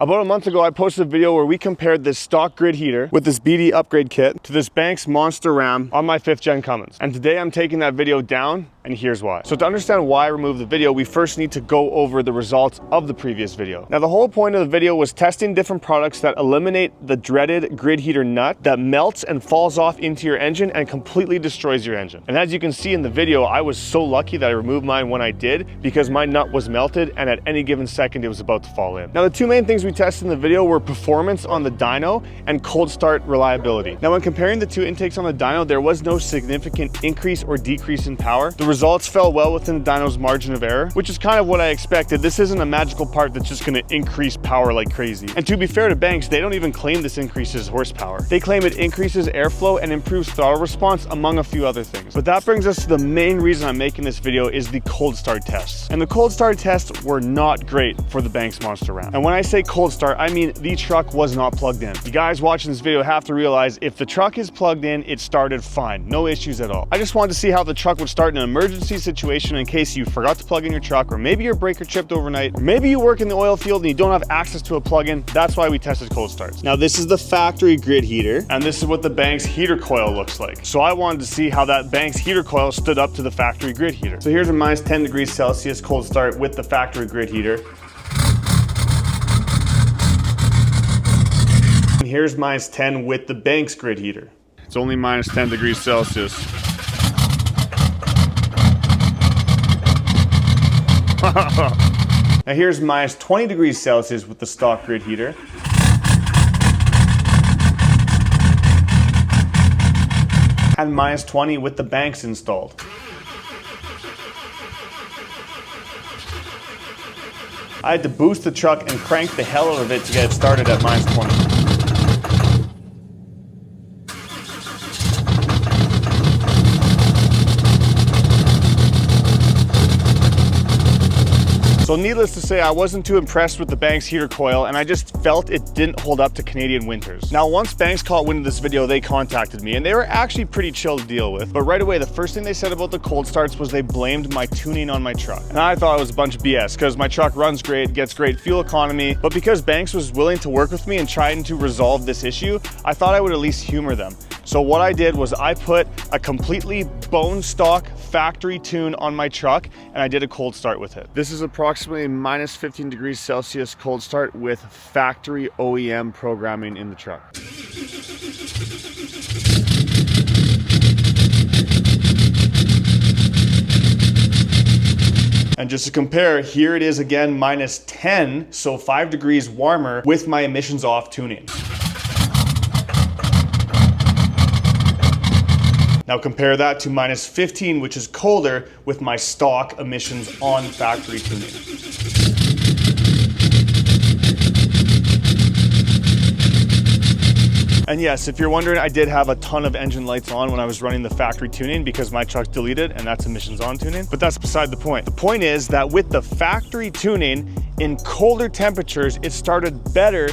About a month ago, I posted a video where we compared this stock grid heater with this BD upgrade kit to this Banks Monster Ram on my 5th gen Cummins. And today I'm taking that video down, and here's why. So to understand why I removed the video, we first need to go over the results of the previous video. Now, the whole point of the video was testing different products that eliminate the dreaded grid heater nut that melts and falls off into your engine and completely destroys your engine. And as you can see in the video, I was so lucky that I removed mine when I did, because my nut was melted and at any given second it was about to fall in. Now, the two main things we tested in the video were performance on the dyno and cold start reliability. Now, when comparing the two intakes on the dyno, there was no significant increase or decrease in power. The results fell well within the dyno's margin of error, which is kind of what I expected. This isn't a magical part that's just going to increase power like crazy. And to be fair to Banks, they don't even claim this increases horsepower. They claim it increases airflow and improves throttle response, among a few other things. But that brings us to the main reason I'm making this video, is the cold start tests. And the cold start tests were not great for the Banks Monster Ram. And when I say cold start, I mean the truck was not plugged in. You guys watching this video have to realize if the truck is plugged in, it started fine, no issues at all. I just wanted to see how the truck would start in an emergency situation in case you forgot to plug in your truck, or maybe your breaker tripped overnight, or maybe you work in the oil field and you don't have access to a plug-in. That's why we tested cold starts. Now, this is the factory grid heater, and this is what the Banks heater coil looks like. So I wanted to see how that Banks heater coil stood up to the factory grid heater. So here's a minus 10 degrees Celsius cold start with the factory grid heater. And here's minus 10 with the Banks grid heater. It's only minus 10 degrees Celsius. Now here's minus 20 degrees Celsius with the stock grid heater. And minus 20 with the Banks installed. I had to boost the truck and crank the hell out of it to get it started at minus 20. So needless to say, I wasn't too impressed with the Banks heater coil, and I just felt it didn't hold up to Canadian winters. Now, once Banks caught wind of this video, they contacted me, and they were actually pretty chill to deal with. But right away, the first thing they said about the cold starts was they blamed my tuning on my truck. And I thought it was a bunch of BS, because my truck runs great, gets great fuel economy. But because Banks was willing to work with me and trying to resolve this issue, I thought I would at least humor them. So what I did was I put a completely bone stock factory tune on my truck, and I did a cold start with it. This is approximately minus 15 degrees Celsius cold start with factory OEM programming in the truck. And just to compare, here it is again, minus 10, so 5 degrees warmer with my emissions off tuning. Now compare that to minus 15, which is colder, with my stock emissions on factory tuning. And yes, if you're wondering, I did have a ton of engine lights on when I was running the factory tuning because my truck's deleted, and that's emissions on tuning, but that's beside the point. The point is that with the factory tuning, in colder temperatures, it started better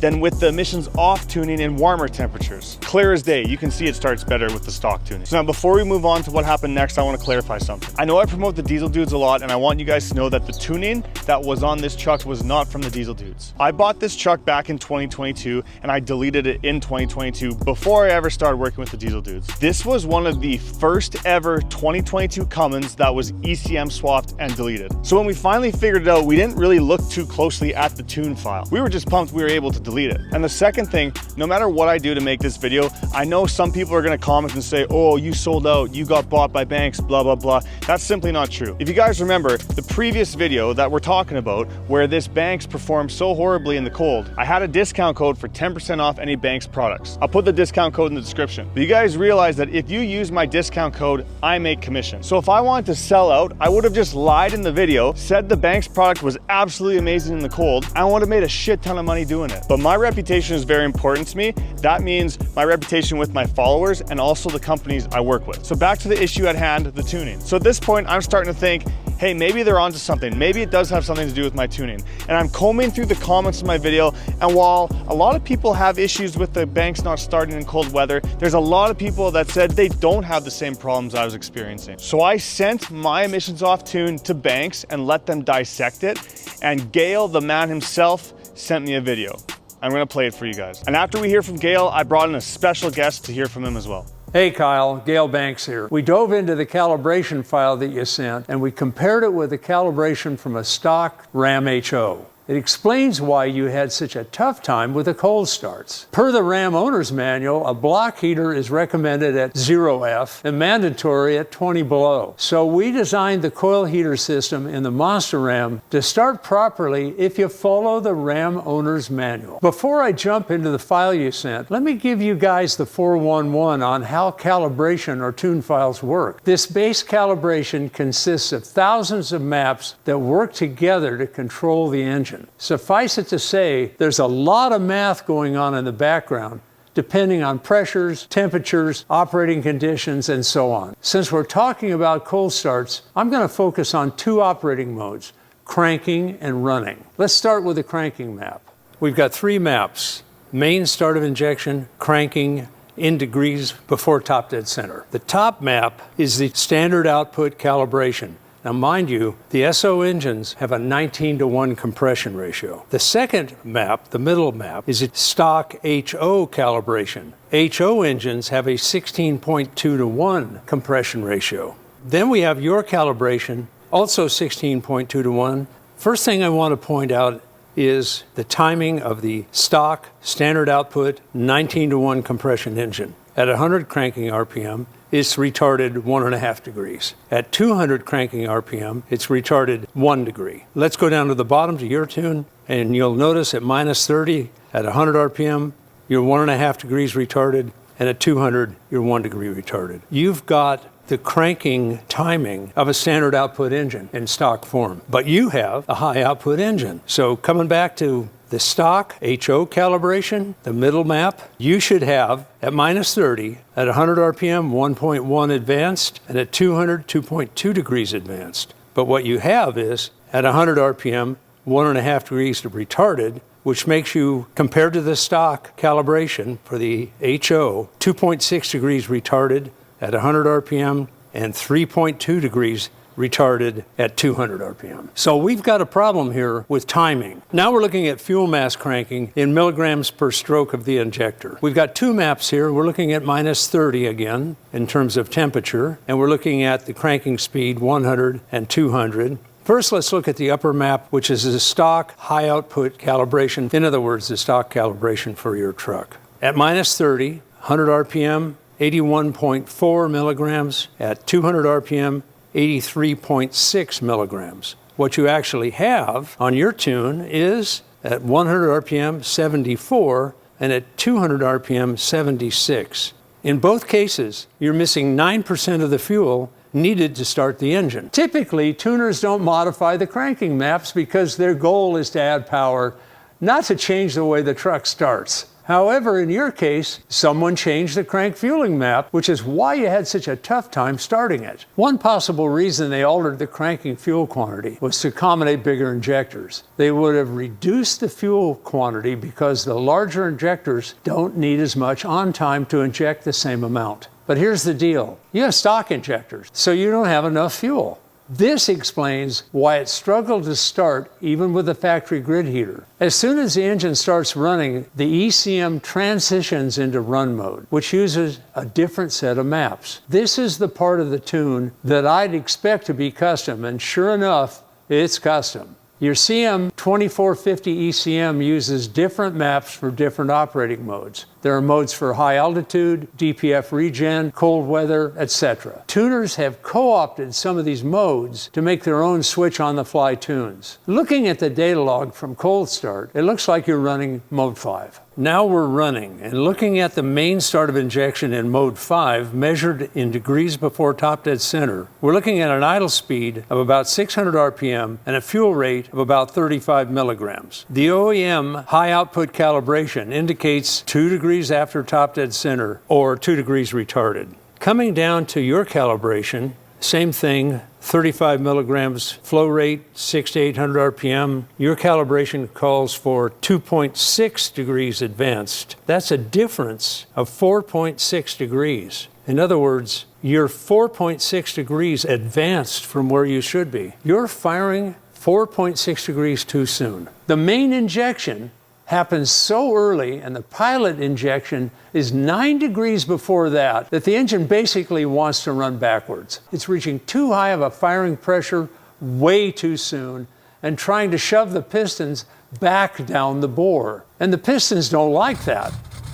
than with the emissions off tuning in warmer temperatures. Clear as day, you can see it starts better with the stock tuning. So now, before we move on to what happened next, I want to clarify something. I know I promote the Diesel Dudes a lot, and I want you guys to know that the tuning that was on this truck was not from the Diesel Dudes. I bought this truck back in 2022, and I deleted it in 2022 before I ever started working with the Diesel Dudes. This was one of the first ever 2022 Cummins that was ECM swapped and deleted. So when we finally figured it out, we didn't really look too closely at the tune file. We were just pumped we were able to delete it. And the second thing, no matter what I do to make this video, I know some people are going to comment and say, oh, you sold out, you got bought by Banks, blah, blah, blah. That's simply not true. If you guys remember the previous video that we're talking about, where this Banks performed so horribly in the cold, I had a discount code for 10% off any Banks products. I'll put the discount code in the description. But you guys realize that if you use my discount code, I make commission. So if I wanted to sell out, I would have just lied in the video, said the Banks product was absolutely amazing in the cold, and I would have made a shit ton of money doing it. But my reputation is very important to me. That means my reputation with my followers and also the companies I work with. So back to the issue at hand, the tuning. So at this point, I'm starting to think, hey, maybe they're onto something. Maybe it does have something to do with my tuning. And I'm combing through the comments of my video, and while a lot of people have issues with the Banks not starting in cold weather, there's a lot of people that said they don't have the same problems I was experiencing. So I sent my emissions off tune to Banks and let them dissect it, and Gail, the man himself, sent me a video. I'm gonna play it for you guys. And after we hear from Gail, I brought in a special guest to hear from him as well. Hey Kyle, Gail Banks here. We dove into the calibration file that you sent and we compared it with the calibration from a stock Ram HO. It explains why you had such a tough time with the cold starts. Per the Ram owner's manual, a block heater is recommended at 0F and mandatory at 20 below. So we designed the coil heater system in the Monster Ram to start properly if you follow the Ram owner's manual. Before I jump into the file you sent, let me give you guys the 411 on how calibration or tune files work. This base calibration consists of thousands of maps that work together to control the engine. Suffice it to say, there's a lot of math going on in the background, depending on pressures, temperatures, operating conditions, and so on. Since we're talking about cold starts, I'm going to focus on two operating modes, cranking and running. Let's start with the cranking map. We've got three maps: main start of injection, cranking, in degrees before top dead center. The top map is the standard output calibration. Now mind you, the SO engines have a 19:1 compression ratio. The second map, the middle map, is a stock HO calibration. HO engines have a 16.2:1 compression ratio. Then we have your calibration, also 16.2:1. First thing I want to point out is the timing of the stock standard output 19:1 compression engine. At 100 cranking RPM, it's retarded 1.5 degrees. At 200 cranking RPM, it's retarded 1 degree. Let's go down to the bottom to your tune, and you'll notice at -30, at 100 RPM, you're 1.5 degrees retarded, and at 200, you're 1 degree retarded. You've got the cranking timing of a standard output engine in stock form, but you have a high output engine. So coming back to the stock HO calibration, the middle map, you should have at -30, at 100 RPM, 1.1 advanced, and at 200, 2.2 degrees advanced. But what you have is at 100 RPM, 1.5 degrees retarded, which makes you, compared to the stock calibration for the HO, 2.6 degrees retarded at 100 RPM and 3.2 degrees retarded at 200 RPM. So we've got a problem here with timing. Now we're looking at fuel mass cranking in milligrams per stroke of the injector. We've got two maps here. We're looking at -30 again in terms of temperature, and we're looking at the cranking speed 100 and 200. First, let's look at the upper map, which is the stock high output calibration. In other words, the stock calibration for your truck. At -30, 100 RPM, 81.4 milligrams. At 200 RPM, 83.6 milligrams. What you actually have on your tune is at 100 RPM, 74, and at 200 RPM, 76. In both cases, you're missing 9% of the fuel needed to start the engine. Typically, tuners don't modify the cranking maps because their goal is to add power, not to change the way the truck starts. However, in your case, someone changed the crank fueling map, which is why you had such a tough time starting it. One possible reason they altered the cranking fuel quantity was to accommodate bigger injectors. They would have reduced the fuel quantity because the larger injectors don't need as much on time to inject the same amount. But here's the deal. You have stock injectors, so you don't have enough fuel. This explains why it struggled to start even with the factory grid heater. As soon as the engine starts running, the ECM transitions into run mode, which uses a different set of maps. This is the part of the tune that I'd expect to be custom, and sure enough, it's custom. Your CM2450 ECM uses different maps for different operating modes. There are modes for high altitude, DPF regen, cold weather, etc. Tuners have co-opted some of these modes to make their own switch-on-the-fly tunes. Looking at the data log from cold start, it looks like you're running mode 5. Now we're running and looking at the main start of injection in mode 5 measured in degrees before top dead center. We're looking at an idle speed of about 600 RPM and a fuel rate of about 35 milligrams. The OEM high output calibration indicates 2 degrees after top dead center or 2 degrees retarded. Coming down to your calibration, same thing, 35 milligrams flow rate, 6 to 800 RPM. Your calibration calls for 2.6 degrees advanced. That's a difference of 4.6 degrees. In other words, you're 4.6 degrees advanced from where you should be. You're firing 4.6 degrees too soon. The main injection happens so early, and the pilot injection is 9 degrees before that the engine basically wants to run backwards. It's reaching too high of a firing pressure way too soon and trying to shove the pistons back down the bore. And the pistons don't like that.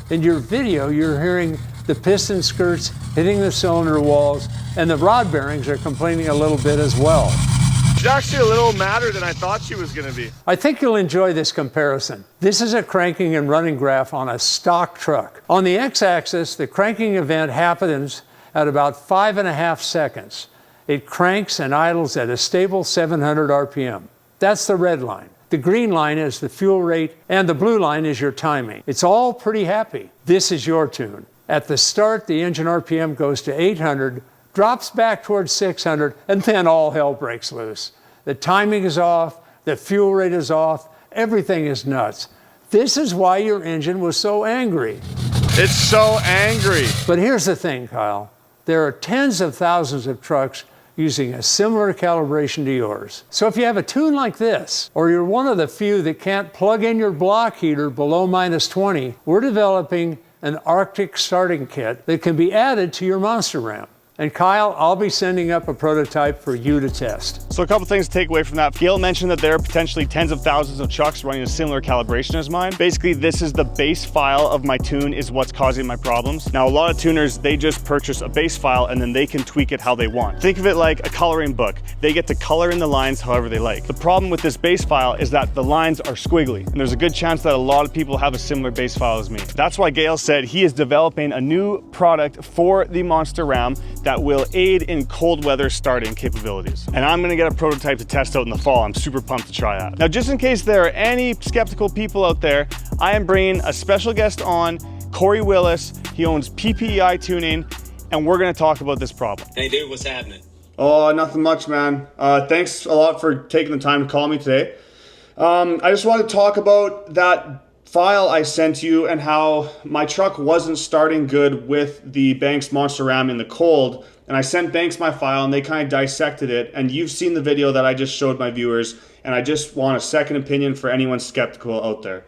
In your video, you're hearing the piston skirts hitting the cylinder walls, and the rod bearings are complaining a little bit as well. She's actually a little madder than I thought she was gonna be. I think you'll enjoy this comparison. This is a cranking and running graph on a stock truck. On the x-axis, the cranking event happens at about 5.5 seconds. It cranks and idles at a stable 700 RPM. That's the red line. The green line is the fuel rate, and the blue line is your timing. It's all pretty happy. This is your tune. At the start, the engine RPM goes to 800, drops back towards 600, and then all hell breaks loose. The timing is off, the fuel rate is off, everything is nuts. This is why your engine was so angry. It's so angry. But here's the thing, Kyle. There are tens of thousands of trucks using a similar calibration to yours. So if you have a tune like this, or you're one of the few that can't plug in your block heater below -20, we're developing an Arctic starting kit that can be added to your monster ram. And Kyle, I'll be sending up a prototype for you to test. So a couple things to take away from that. Gail mentioned that there are potentially tens of thousands of trucks running a similar calibration as mine. Basically, this is the base file of my tune is what's causing my problems. Now, a lot of tuners, they just purchase a base file and then they can tweak it how they want. Think of it like a coloring book. They get to color in the lines however they like. The problem with this base file is that the lines are squiggly, and there's a good chance that a lot of people have a similar base file as me. That's why Gail said he is developing a new product for the Monster Ram that will aid in cold weather starting capabilities. And I'm gonna get a prototype to test out in the fall. I'm super pumped to try out. Now, just in case there are any skeptical people out there, I am bringing a special guest on, Corey Willis. He owns PPEI Tuning, and we're gonna talk about this problem. Hey dude, what's happening? Oh, nothing much, man. Thanks a lot for taking the time to call me today. I just wanted to talk about that file I sent you and how my truck wasn't starting good with the Banks Monster Ram in the cold. And I sent Banks my file and they kind of dissected it. And you've seen the video that I just showed my viewers. And I just want a second opinion for anyone skeptical out there.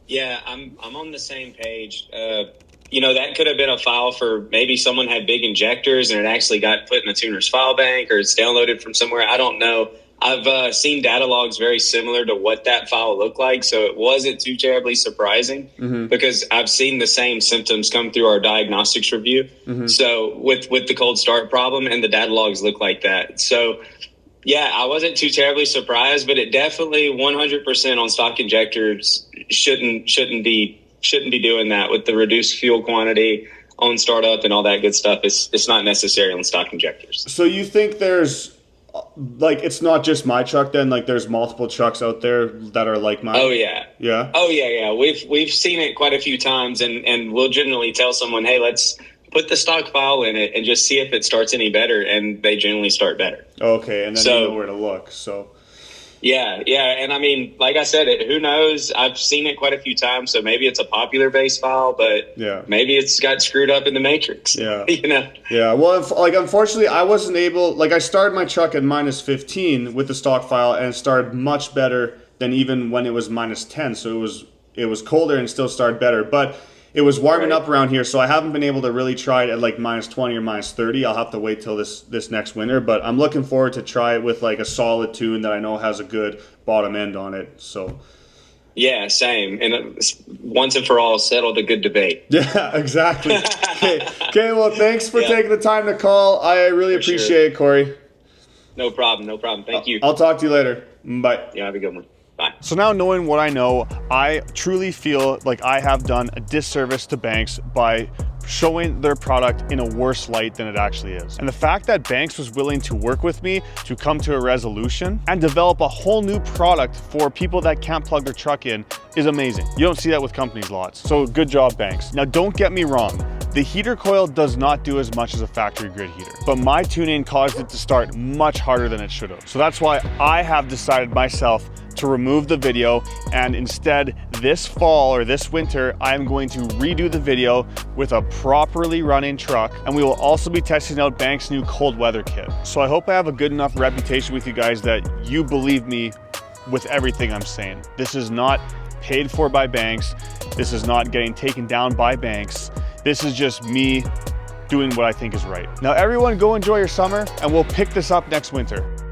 Yeah, I'm on the same page. You know, that could have been a file for maybe someone had big injectors and it actually got put in the tuner's file bank, or it's downloaded from somewhere. I don't know. I've seen data logs very similar to what that file looked like, so it wasn't too terribly surprising because I've seen the same symptoms come through our diagnostics review. So with the cold start problem, and the data logs look like that. So yeah, I wasn't too terribly surprised, but it definitely 100% on stock injectors shouldn't be doing that with the reduced fuel quantity on startup and all that good stuff. It's not necessary on stock injectors. So you think there's, like, it's not just my truck then, like there's multiple trucks out there that are like mine? Oh yeah. Yeah? Oh yeah. We've seen it quite a few times, and we'll generally tell someone, hey, let's put the stock file in it and just see if it starts any better, and they generally start better. Okay, and then you know where to look, so. Yeah, and I mean, like I said, who knows? I've seen it quite a few times, so maybe it's a popular base file, but maybe it's got screwed up in the matrix. Yeah, you know. Yeah, well, unfortunately, I wasn't able. Like, I started my truck at -15 with the stock file, and it started much better than even when it was -10. So it was colder and still started better, but it was warming up around here, so I haven't been able to really try it at like -20 or -30. I'll have to wait till this next winter, but I'm looking forward to try it with like a solid tune that I know has a good bottom end on it. So yeah, same. And once and for all, settled a good debate. Yeah, exactly. Okay, well, thanks for taking the time to call. I really appreciate it, Corey. No problem. Thank you. I'll talk to you later. Bye. Yeah, have a good one. Bye. So now, knowing what I know, I truly feel like I have done a disservice to Banks by showing their product in a worse light than it actually is. And the fact that Banks was willing to work with me to come to a resolution and develop a whole new product for people that can't plug their truck in is amazing. You don't see that with companies lots. So good job, Banks. Now, don't get me wrong. The heater coil does not do as much as a factory grid heater, but my tuning caused it to start much harder than it should have. So that's why I have decided myself to remove the video, and instead this fall or this winter, I am going to redo the video with a properly running truck, and we will also be testing out Banks' new cold weather kit. So I hope I have a good enough reputation with you guys that you believe me with everything I'm saying. This is not paid for by Banks. This is not getting taken down by Banks. This is just me doing what I think is right. Now everyone go enjoy your summer, and we'll pick this up next winter.